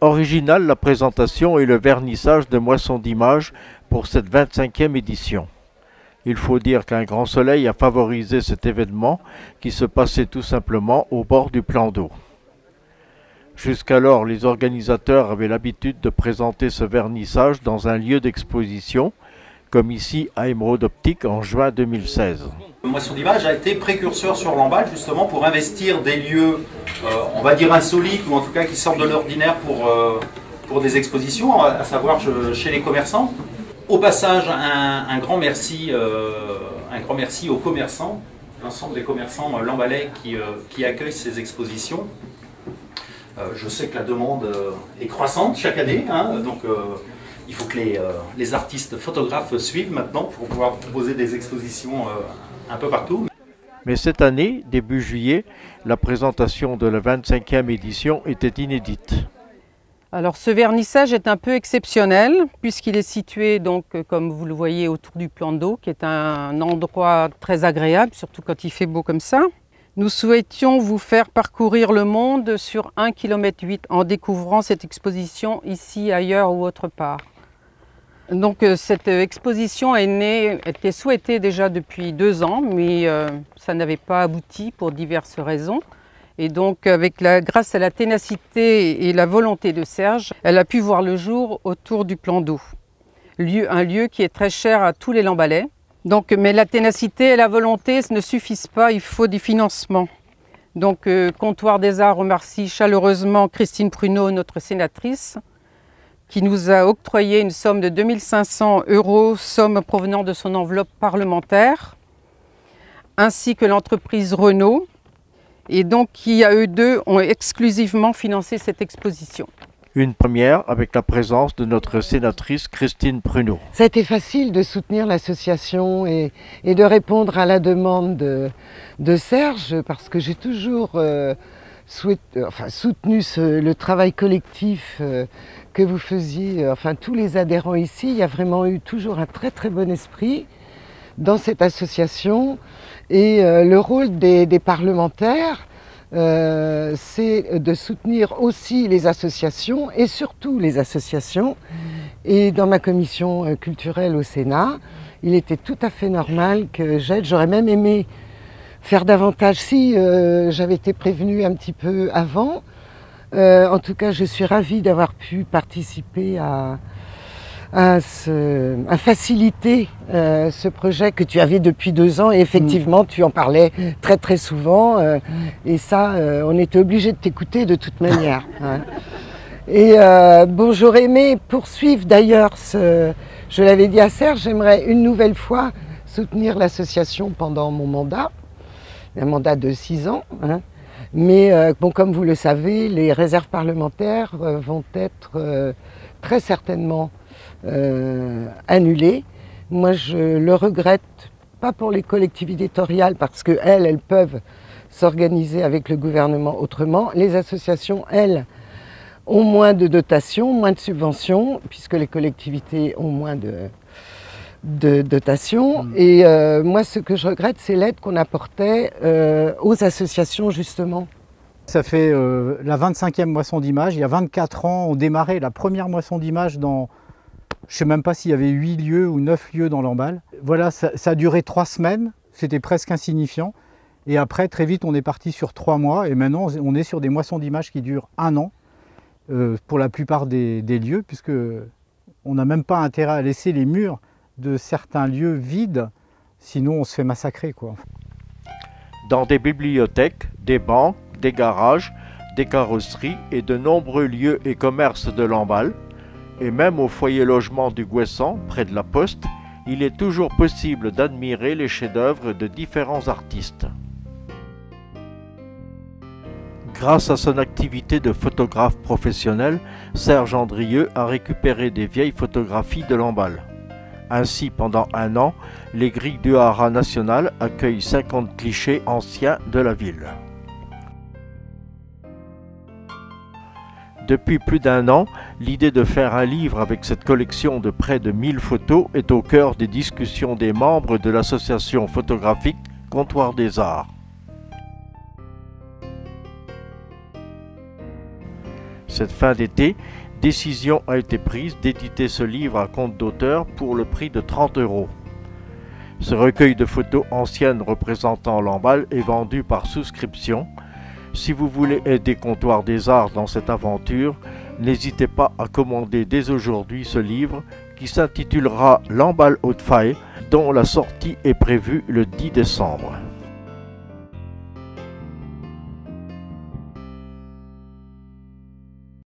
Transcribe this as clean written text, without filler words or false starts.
Originale la présentation et le vernissage de Moisson d'images pour cette 25e édition. Il faut dire qu'un grand soleil a favorisé cet événement qui se passait tout simplement au bord du plan d'eau. Jusqu'alors, les organisateurs avaient l'habitude de présenter ce vernissage dans un lieu d'exposition, comme ici à Émeraude Optique en juin 2016. Moisson d'images a été précurseur sur Lamballe justement pour investir des lieux, on va dire insolites ou en tout cas qui sortent de l'ordinaire pour des expositions, à savoir chez les commerçants. Au passage, un grand merci aux commerçants, l'ensemble des commerçants lambalais qui accueillent ces expositions. Je sais que la demande est croissante chaque année, hein, donc il faut que les artistes photographes suivent maintenant pour pouvoir proposer des expositions un peu partout. Mais cette année, début juillet, la présentation de la 25e édition était inédite. Alors ce vernissage est un peu exceptionnel puisqu'il est situé, donc, comme vous le voyez, autour du plan d'eau, qui est un endroit très agréable, surtout quand il fait beau comme ça. Nous souhaitions vous faire parcourir le monde sur 1,8 km en découvrant cette exposition ici, ailleurs ou autre part. Donc cette exposition était souhaitée déjà depuis 2 ans, mais ça n'avait pas abouti pour diverses raisons. Et donc grâce à la ténacité et la volonté de Serge, elle a pu voir le jour autour du plan d'eau. Un lieu qui est très cher à tous les Lambalais. Mais la ténacité et la volonté ne suffisent pas, il faut des financements. Donc Comptoir des Arts remercie chaleureusement Christine Pruneau, notre sénatrice, qui nous a octroyé une somme de 2 500 €, somme provenant de son enveloppe parlementaire, ainsi que l'entreprise Renault, et donc qui, à eux deux, ont exclusivement financé cette exposition. Une première avec la présence de notre sénatrice Christine Pruneau. Ça a été facile de soutenir l'association et de répondre à la demande de Serge, parce que j'ai toujours soutenu le travail collectif que vous faisiez, tous les adhérents ici. Il y a vraiment eu toujours un très très bon esprit dans cette association, et le rôle des parlementaires, c'est de soutenir aussi les associations, et surtout les associations. Et dans ma commission culturelle au Sénat, il était tout à fait normal que j'aide. J'aurais même aimé faire davantage si j'avais été prévenue un petit peu avant. En tout cas, je suis ravie d'avoir pu participer à faciliter ce projet que tu avais depuis 2 ans, et effectivement tu en parlais très très souvent, et ça on était obligé de t'écouter de toute manière, hein. Et j'aurais aimé poursuivre d'ailleurs, je l'avais dit à Serge, j'aimerais une nouvelle fois soutenir l'association pendant mon mandat, un mandat de 6 ans, hein. Mais comme vous le savez, les réserves parlementaires vont être très certainement annulées. Moi, je le regrette, pas pour les collectivités territoriales, parce qu'elles peuvent s'organiser avec le gouvernement autrement. Les associations, elles, ont moins de dotations, moins de subventions, puisque les collectivités ont moins de dotations. Et moi, ce que je regrette, c'est l'aide qu'on apportait aux associations, justement. Ça fait la 25e moisson d'images. Il y a 24 ans, on démarrait la première moisson d'images dans... Je ne sais même pas s'il y avait 8 lieux ou 9 lieux dans Lamballe. Voilà, ça a duré 3 semaines, c'était presque insignifiant. Et après, très vite, on est parti sur 3 mois. Et maintenant, on est sur des moissons d'images qui durent 1 an, pour la plupart des lieux, puisque on n'a même pas intérêt à laisser les murs de certains lieux vides, sinon on se fait massacrer, quoi. Dans des bibliothèques, des banques, des garages, des carrosseries et de nombreux lieux et commerces de Lamballe, et même au foyer logement du Gouessant, près de la Poste, il est toujours possible d'admirer les chefs-d'œuvre de différents artistes. Grâce à son activité de photographe professionnel, Serge Andrieux a récupéré des vieilles photographies de Lamballe. Ainsi, pendant 1 an, les grilles du Haras national accueillent 50 clichés anciens de la ville. Depuis plus d'1 an, l'idée de faire un livre avec cette collection de près de 1000 photos est au cœur des discussions des membres de l'association photographique Comptoir des Arts. Cette fin d'été, décision a été prise d'éditer ce livre à compte d'auteur pour le prix de 30 €. Ce recueil de photos anciennes représentant Lamballe est vendu par souscription. Si vous voulez aider Comptoir des Arts dans cette aventure, n'hésitez pas à commander dès aujourd'hui ce livre qui s'intitulera Lamballe Haute Faille, dont la sortie est prévue le 10 décembre.